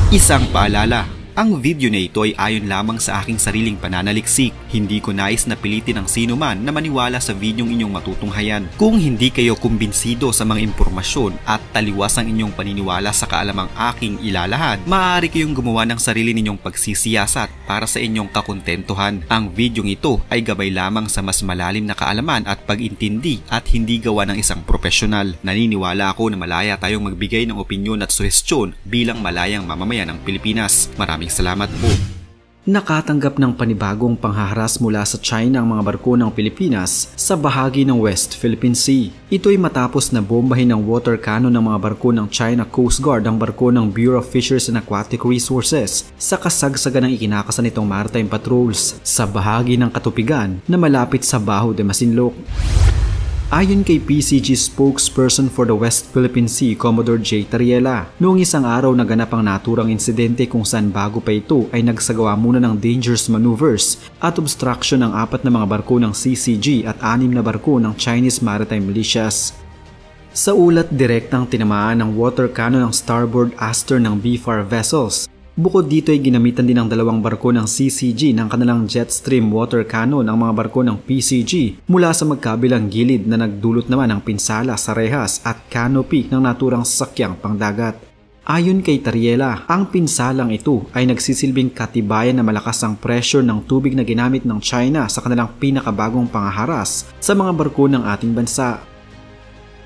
Isang paalala, ang video na ito ay ayon lamang sa aking sariling pananaliksik. Hindi ko nais na pilitin ang sino man na maniwala sa videong inyong matutunghayan. Kung hindi kayo kumbinsido sa mga impormasyon at taliwas ang inyong paniniwala sa kaalamang aking ilalahad, maaari kayong gumawa ng sarili ninyong pagsisiyasat para sa inyong kakontentuhan. Ang videong ito ay gabay lamang sa mas malalim na kaalaman at pag-intindi at hindi gawa ng isang profesional. Naniniwala ako na malaya tayong magbigay ng opinyon at suhestyon bilang malayang mamamayan ng Pilipinas. Maraming salamat po. Nakatanggap ng panibagong panghaharas mula sa China ang mga barko ng Pilipinas sa bahagi ng West Philippine Sea. Ito ay matapos na bombahin ng water cannon ng mga barko ng China Coast Guard ang barko ng Bureau of Fisheries and Aquatic Resources sa kasagsagan ng ikinakasan nitong maritime patrols sa bahagi ng katupigan na malapit sa Baho de Masinloc. Ayon kay PCG spokesperson for the West Philippine Sea, Commodore J. Tariela, noong isang araw naganap ang naturang insidente kung saan bago pa ito ay nagsagawa muna ng dangerous maneuvers at obstruction ng 4 na mga barko ng CCG at 6 na barko ng Chinese Maritime Militias. Sa ulat, direktang tinamaan ng water cannon ng starboard astern ng BFAR vessels. Bukod dito ay ginamitan din ng 2 barko ng CCG ng kanilang jet stream water cannon ang mga barko ng PCG mula sa magkabilang gilid na nagdulot naman ng pinsala sa rehas at canopy ng naturang sasakyang pangdagat. Ayon kay Tariela, ang pinsalang ito ay nagsisilbing katibayan na malakas ang pressure ng tubig na ginamit ng China sa kanilang pinakabagong panghaharas sa mga barko ng ating bansa.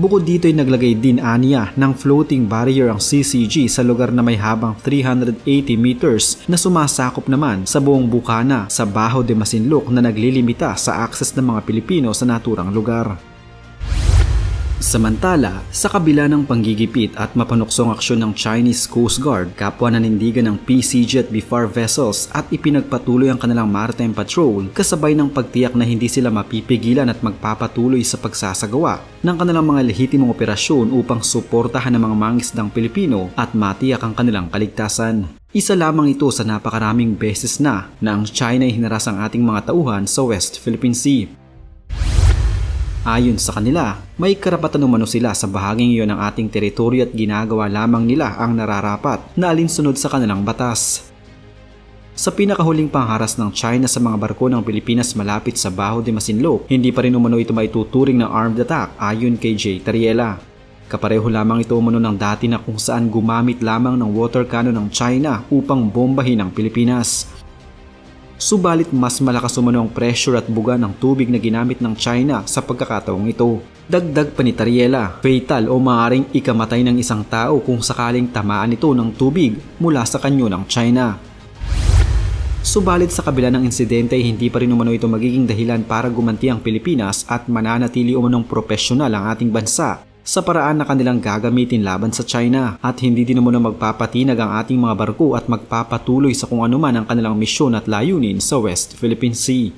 Bukod dito ay naglagay din aniya ng floating barrier ang CCG sa lugar na may habang 380 meters na sumasakop naman sa buong bukana sa Baho de Masinloc na naglilimita sa access ng mga Pilipino sa naturang lugar. Samantala, sa kabila ng panggigipit at mapanuksong aksyon ng Chinese Coast Guard, kapwa nanindigan ng PCG at BFAR vessels at ipinagpatuloy ang kanilang maritime patrol kasabay ng pagtiyak na hindi sila mapipigilan at magpapatuloy sa pagsasagawa ng kanilang mga lehitimong operasyon upang suportahan ang mga mangisdang Pilipino at matiyak ang kanilang kaligtasan. Isa lamang ito sa napakaraming beses na ang China ay hinaras ang ating mga tauhan sa West Philippine Sea. Ayon sa kanila, may karapatan umano sila sa bahaging iyon ng ating teritoryo at ginagawa lamang nila ang nararapat na alinsunod sa kanilang batas. Sa pinakahuling pangharas ng China sa mga barko ng Pilipinas malapit sa Baho de Masinloc, hindi pa rin umano ito maituturing ng armed attack ayon kay J. Tariela. Kapareho lamang ito umano ng dati na kung saan gumamit lamang ng water cannon ng China upang bombahin ang Pilipinas. Subalit mas malakas umano ang pressure at buga ng tubig na ginamit ng China sa pagkakataong ito. Dagdag pa ni Tariela, fatal o maaaring ikamatay ng isang tao kung sakaling tamaan ito ng tubig mula sa kanyo ng China. Subalit sa kabila ng insidente ay hindi pa rin umano ito magiging dahilan para gumanti ang Pilipinas at mananatili umanong propesyonal ang ating bansa sa paraan na kanilang gagamitin laban sa China at hindi din umano magpapatinag ang ating mga barko at magpapatuloy sa kung anuman ang kanilang misyon at layunin sa West Philippine Sea.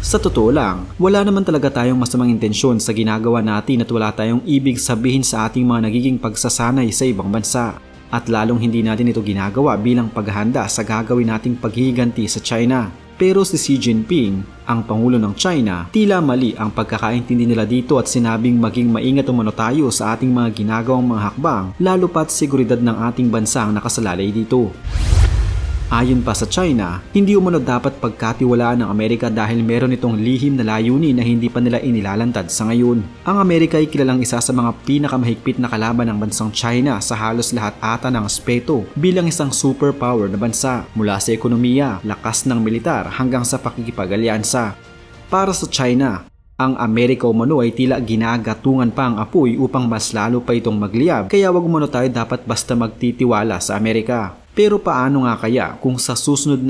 Sa totoo lang, wala naman talaga tayong masamang intensyon sa ginagawa natin at wala tayong ibig sabihin sa ating mga nagiging pagsasanay sa ibang bansa. At lalong hindi natin ito ginagawa bilang paghahanda sa gagawin nating paghihiganti sa China. Pero si Xi Jinping, ang Pangulo ng China, tila mali ang pagkakaintindi nila dito at sinabing maging maingat umano tayo sa ating mga ginagawang mga hakbang, lalo pat seguridad ng ating bansa ang nakasalalay dito. Ayon pa sa China, hindi umano dapat pagkatiwalaan ng Amerika dahil meron itong lihim na layunin na hindi pa nila inilalantad sa ngayon. Ang Amerika ay kilalang isa sa mga pinakamahigpit na kalaban ng bansang China sa halos lahat ata ng aspeto bilang isang superpower na bansa, mula sa ekonomiya, lakas ng militar hanggang sa pakikipag-alyansa. Para sa China, ang Amerika umano ay tila ginagatungan pa ang apoy upang mas lalo pa itong magliyab, kaya wag umano tayo dapat basta magtitiwala sa Amerika. Pero paano nga kaya kung sa susunod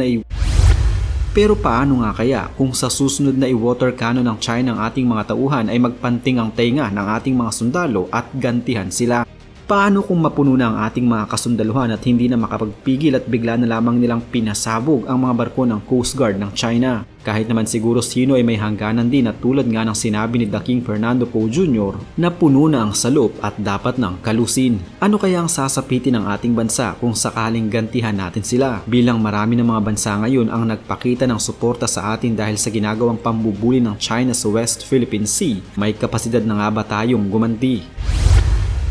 na i-water cannon ng China ang ating mga tauhan ay magpanting ang tainga ng ating mga sundalo at gantihan sila? Paano kung mapuno na ang ating mga kasundaluhan at hindi na makapagpigil at bigla na lamang nilang pinasabog ang mga barko ng Coast Guard ng China? Kahit naman siguro sino ay may hangganan din at tulad nga ng sinabi ni The King Fernando Poe Jr. na puno na ang salop at dapat nang kalusin. Ano kaya ang sasapitin ng ating bansa kung sakaling gantihan natin sila? Bilang marami ng mga bansa ngayon ang nagpakita ng suporta sa atin dahil sa ginagawang pambubuli ng China sa West Philippine Sea, may kapasidad na nga ba tayong gumanti?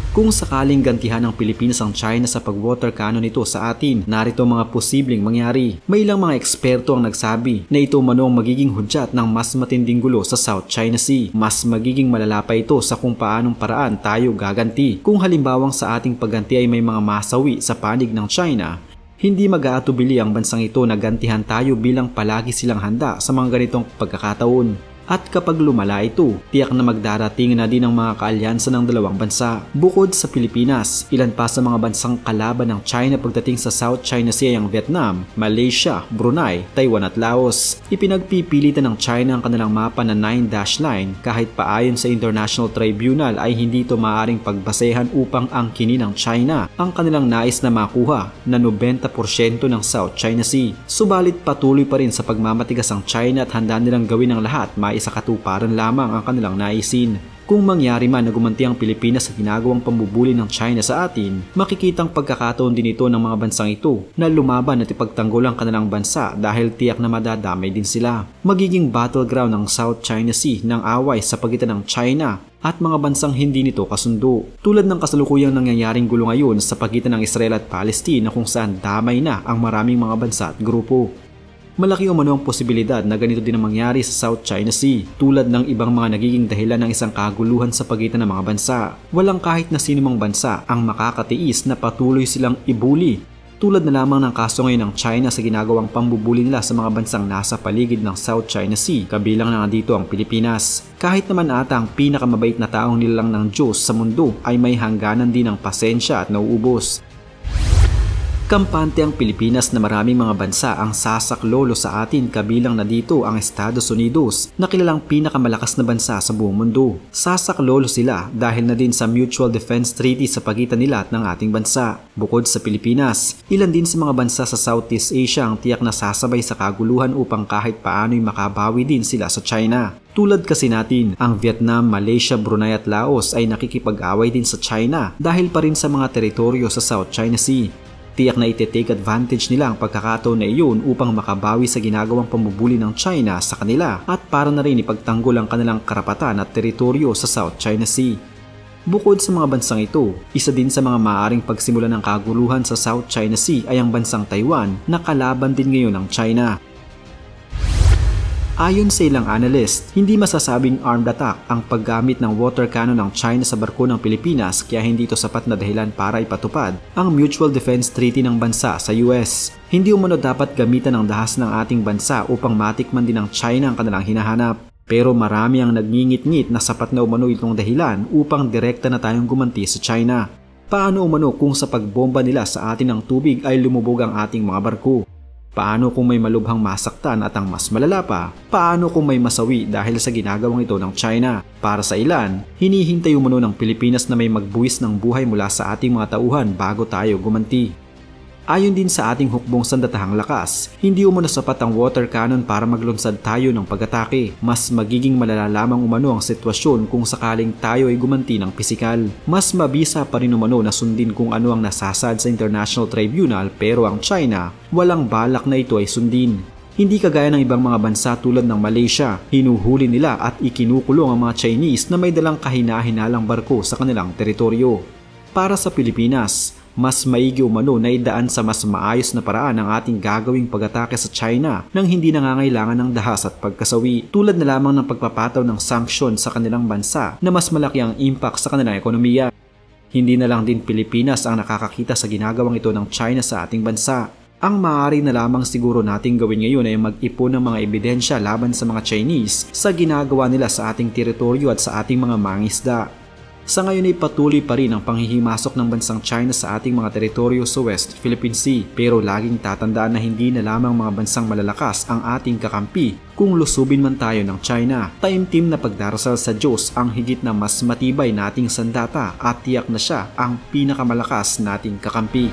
Kung sakaling gantihan ng Pilipinas ang China sa pag-water cannon nito sa atin, narito mga posibleng mangyari. May ilang mga eksperto ang nagsabi na ito manong magiging hudyat ng mas matinding gulo sa South China Sea. Mas magiging malala pa ito sa kung paanong paraan tayo gaganti. Kung halimbawang sa ating pagganti ay may mga masawi sa panig ng China, hindi mag-aatubili ang bansang ito na gantihan tayo bilang palagi silang handa sa mga ganitong pagkakataon. At kapag lumala ito, tiyak na magdarating na din ang mga kaalyansa ng dalawang bansa. Bukod sa Pilipinas, ilan pa sa mga bansang kalaban ng China pagdating sa South China Sea ay ang Vietnam, Malaysia, Brunei, Taiwan at Laos. Ipinagpipilitan ng China ang kanilang mapa na 9-dash line kahit paayon sa International Tribunal ay hindi ito maaaring pagbasehan upang angkinin ng China ang kanilang nais na makuha na 90% ng South China Sea. Subalit patuloy pa rin sa pagmamatigas ang China at handa nilang gawin ang lahat sa katuparan lamang ang kanilang naisin. Kung mangyari man na gumanti ang Pilipinas sa ginagawang pambubuli ng China sa atin, makikitang pagkakataon din ito ng mga bansang ito na lumaban at ipagtanggol ang kanilang bansa dahil tiyak na madadamay din sila. Magiging battleground ng South China Sea ng away sa pagitan ng China at mga bansang hindi nito kasundo. Tulad ng kasalukuyang nangyayaring gulo ngayon sa pagitan ng Israel at Palestine na kung saan damay na ang maraming mga bansa at grupo. Malaki umano ang posibilidad na ganito din ang mangyari sa South China Sea, tulad ng ibang mga nagiging dahilan ng isang kaguluhan sa pagitan ng mga bansa. Walang kahit na sinumang bansa ang makakatiis na patuloy silang ibuli, tulad na lamang ng kaso ngayon ng China sa ginagawang pambubuli nila sa mga bansang nasa paligid ng South China Sea, kabilang na nga dito ang Pilipinas. Kahit naman ata ang pinakamabait na taong nilalang ng Diyos sa mundo ay may hangganan din ng pasensya at nauubos. Kampante ang Pilipinas na maraming mga bansa ang sasaklolo sa atin, kabilang na dito ang Estados Unidos na kilalang pinakamalakas na bansa sa buong mundo. Sasaklolo sila dahil na din sa Mutual Defense Treaty sa pagitan nila at ng ating bansa. Bukod sa Pilipinas, ilan din sa mga bansa sa Southeast Asia ang tiyak na sasabay sa kaguluhan upang kahit paano'y makabawi din sila sa China. Tulad kasi natin, ang Vietnam, Malaysia, Brunei at Laos ay nakikipag-away din sa China dahil pa rin sa mga teritoryo sa South China Sea. Tiyak na ite-take advantage nila ang pagkakataon na iyon upang makabawi sa ginagawang pambubuli ng China sa kanila at para na rin ipagtanggol ang kanilang karapatan at teritoryo sa South China Sea. Bukod sa mga bansang ito, isa din sa mga maaaring pagsimula ng kaguluhan sa South China Sea ay ang bansang Taiwan na kalaban din ngayon ng China. Ayon sa ilang analyst, hindi masasabing armed attack ang paggamit ng water cannon ng China sa barko ng Pilipinas kaya hindi ito sapat na dahilan para ipatupad ang Mutual Defense Treaty ng bansa sa US. Hindi umano dapat gamitan ng dahas ng ating bansa upang matikman din ng China ang kanilang hinahanap. Pero marami ang nagngingit-ngit na sapat na umano itong dahilan upang direkta na tayong gumanti sa China. Paano umano kung sa pagbomba nila sa atin ng tubig ay lumubog ang ating mga barko? Paano kung may malubhang masaktan at ang mas malala pa, paano kung may masawi dahil sa ginagawang ito ng China? Para sa ilan, hinihintay umano ng Pilipinas na may magbuwis ng buhay mula sa ating mga tauhan bago tayo gumanti. Ayon din sa ating hukbong sandatahang lakas, hindi umano sapat ang water cannon para maglunsad tayo ng pag-atake. Mas magiging malala lamang umano ang sitwasyon kung sakaling tayo ay gumanti ng pisikal. Mas mabisa pa rin umano na sundin kung ano ang nasasad sa International Tribunal, pero ang China, walang balak na ito ay sundin. Hindi kagaya ng ibang mga bansa tulad ng Malaysia, hinuhuli nila at ikinukulong ang mga Chinese na may dalang kahina-hinalang barko sa kanilang teritoryo. Para sa Pilipinas, mas maigi umano na idaan sa mas maayos na paraan ang ating gagawing pag-atake sa China nang hindi nangangailangan ng dahas at pagkasawi, tulad na lamang ng pagpapataw ng sanksyon sa kanilang bansa na mas malaki ang impact sa kanilang ekonomiya. Hindi na lang din Pilipinas ang nakakakita sa ginagawang ito ng China sa ating bansa. Ang maaari na lamang siguro nating gawin ngayon ay mag-ipon ng mga ebidensya laban sa mga Chinese sa ginagawa nila sa ating teritoryo at sa ating mga mangisda. Sa ngayon ay patuloy pa rin ang panghihimasok ng bansang China sa ating mga teritoryo sa West Philippine Sea, pero laging tatandaan na hindi na lamang mga bansang malalakas ang ating kakampi kung lusubin man tayo ng China. Taimtim na pagdarasal sa Diyos ang higit na mas matibay nating sandata at tiyak na siya ang pinakamalakas nating kakampi.